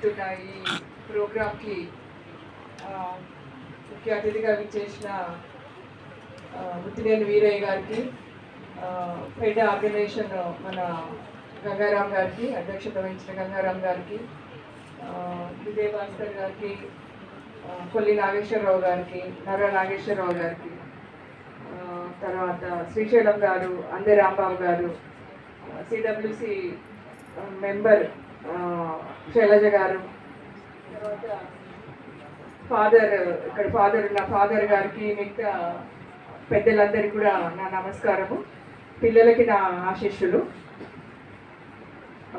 జరుపుతున్న ఈ ప్రోగ్రాంకి ముఖ్య అతిథిగా విచ్చేసిన ముత్తినేని వీరయ్య గారికి, ఫెడ్ ఆర్గనైజేషన్ మన గంగారాం గారికి, అధ్యక్షత వహించిన గంగారాం గారికి, విజయ్ భాస్కర్ గారికి, కొల్లి నాగేశ్వరరావు గారికి, నర్ర నాగేశ్వరరావు గారికి, తర్వాత శ్రీశైలం గారు, అందే రాంబాబు గారు, సిడబ్ల్యూసి మెంబర్ శైలజ గారు, తర్వాత నా ఫాదర్ గారికి, మిగతా పెద్దలందరికీ కూడా నా నమస్కారము. పిల్లలకి నా ఆశీస్సులు.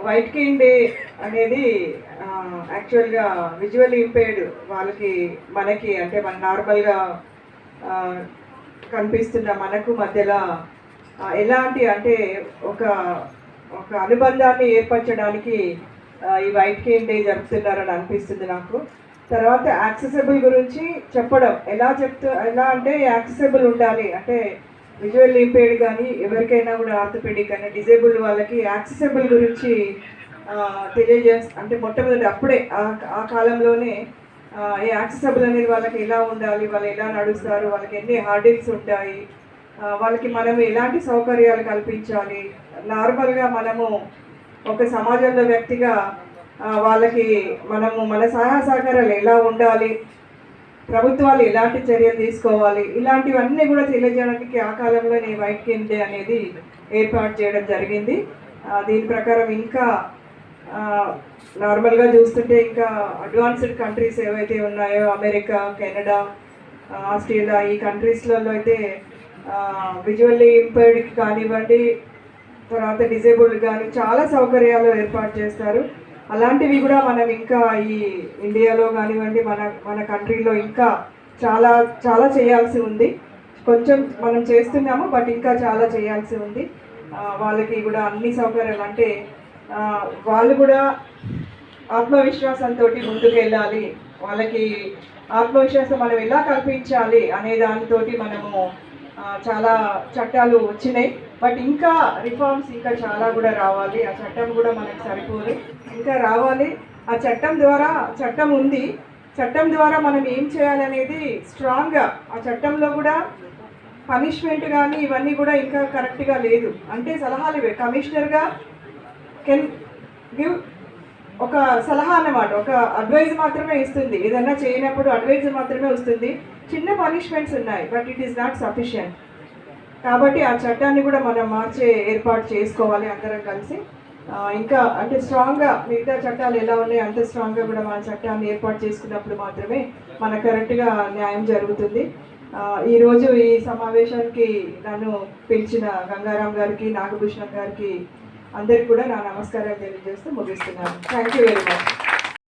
వైట్ కేన్ డే అనేది యాక్చువల్గా విజువల్ ఇంపేర్డ్ వాళ్ళకి, మనకి అంటే మన నార్మల్గా కనిపిస్తున్న మనకు మధ్యలో ఎలాంటి అంటే ఒక అనుబంధాన్ని ఏర్పరచడానికి ఈ వైట్ కేన్ డే జరుపుతున్నారని అనిపిస్తుంది నాకు. తర్వాత యాక్సెసిబుల్ గురించి చెప్పడం, ఎలా అంటే యాక్సెసిబుల్ ఉండాలి అంటే విజువల్ ఇంపేర్డ్ కానీ ఎవరికైనా కూడా ఆర్థోపెడిక్ కానీ డిజేబుల్డ్ వాళ్ళకి యాక్సెసిబుల్ గురించి అంటే మొట్టమొదటి అప్పుడే ఆ కాలంలోనే యాక్సెసిబుల్ అనేది వాళ్ళకి ఎలా ఉండాలి, వాళ్ళు ఎలా నడుస్తారు, వాళ్ళకి ఎన్ని హార్డిల్స్ ఉంటాయి, వాళ్ళకి మనం ఎలాంటి సౌకర్యాలు కల్పించాలి, నార్మల్గా మనము ఒక సమాజంలో వ్యక్తిగా వాళ్ళకి మనము మన సహాయ సహకారాలు ఎలా ఉండాలి, ప్రభుత్వాలు ఎలాంటి చర్యలు తీసుకోవాలి, ఇలాంటివన్నీ కూడా తెలియజేయడానికి ఆ కాలంలోనే వైట్ కేన్ డే అనేది ఏర్పాటు చేయడం జరిగింది. దీని ప్రకారం ఇంకా నార్మల్గా చూస్తుంటే ఇంకా అడ్వాన్స్డ్ కంట్రీస్ ఏవైతే ఉన్నాయో అమెరికా, కెనడా, ఆస్ట్రేలియా, ఈ కంట్రీస్లలో అయితే విజువల్లీ ఇంపైర్డ్కి కానివ్వండి, తర్వాత డిజేబుల్డ్ కానీ చాలా సౌకర్యాలు ఏర్పాటు చేస్తారు. అలాంటివి కూడా మనం ఇంకా ఈ ఇండియాలో కానివ్వండి, మన కంట్రీలో ఇంకా చాలా చాలా చేయాల్సి ఉంది. కొంచెం మనం చేస్తున్నాము, బట్ ఇంకా చాలా చేయాల్సి ఉంది. వాళ్ళకి కూడా అన్ని సౌకర్యాలు అంటే వాళ్ళు కూడా ఆత్మవిశ్వాసంతో ముందుకు వెళ్ళాలి, వాళ్ళకి ఆత్మవిశ్వాసం మనం ఎలా కల్పించాలి అనే దానితో మనము చాలా చట్టాలు వచ్చినాయి. బట్ ఇంకా రిఫార్మ్స్ ఇంకా చాలా కూడా రావాలి. ఆ చట్టం కూడా మనకు సరిపోదు, ఇంకా రావాలి. ఆ చట్టం ఉంది, చట్టం ద్వారా మనం ఏం చేయాలనేది స్ట్రాంగ్గా, ఆ చట్టంలో కూడా పనిష్మెంట్ కానీ ఇవన్నీ కూడా ఇంకా కరెక్ట్గా లేదు. అంటే సలహాలు ఇవే, కమిషనర్గా కెన్ గివ్ ఒక సలహా అన్నమాట, ఒక అడ్వైజ్ మాత్రమే ఇస్తుంది. ఏదన్నా చేయనప్పుడు అడ్వైజ్ మాత్రమే వస్తుంది. చిన్న పనిష్మెంట్స్ ఉన్నాయి, but it is not sufficient. కాబట్టి ఆ చట్టాన్ని కూడా మనం మార్చే ఏర్పాటు చేసుకోవాలి అందరం కలిసి. ఇంకా అంటే స్ట్రాంగ్గా మిగతా చట్టాలు ఎలా ఉన్నాయో అంత స్ట్రాంగ్గా కూడా మన చట్టాన్ని ఏర్పాటు చేసుకున్నప్పుడు మాత్రమే మనకు కరెక్ట్గా న్యాయం జరుగుతుంది. ఈరోజు ఈ సమావేశానికి నన్ను పిలిచిన గంగారాం గారికి, నాగభూషణం గారికి అందరికి కూడా నా నమస్కారాలు తెలియజేస్తూ ముగిస్తున్నాను. Thank you very much.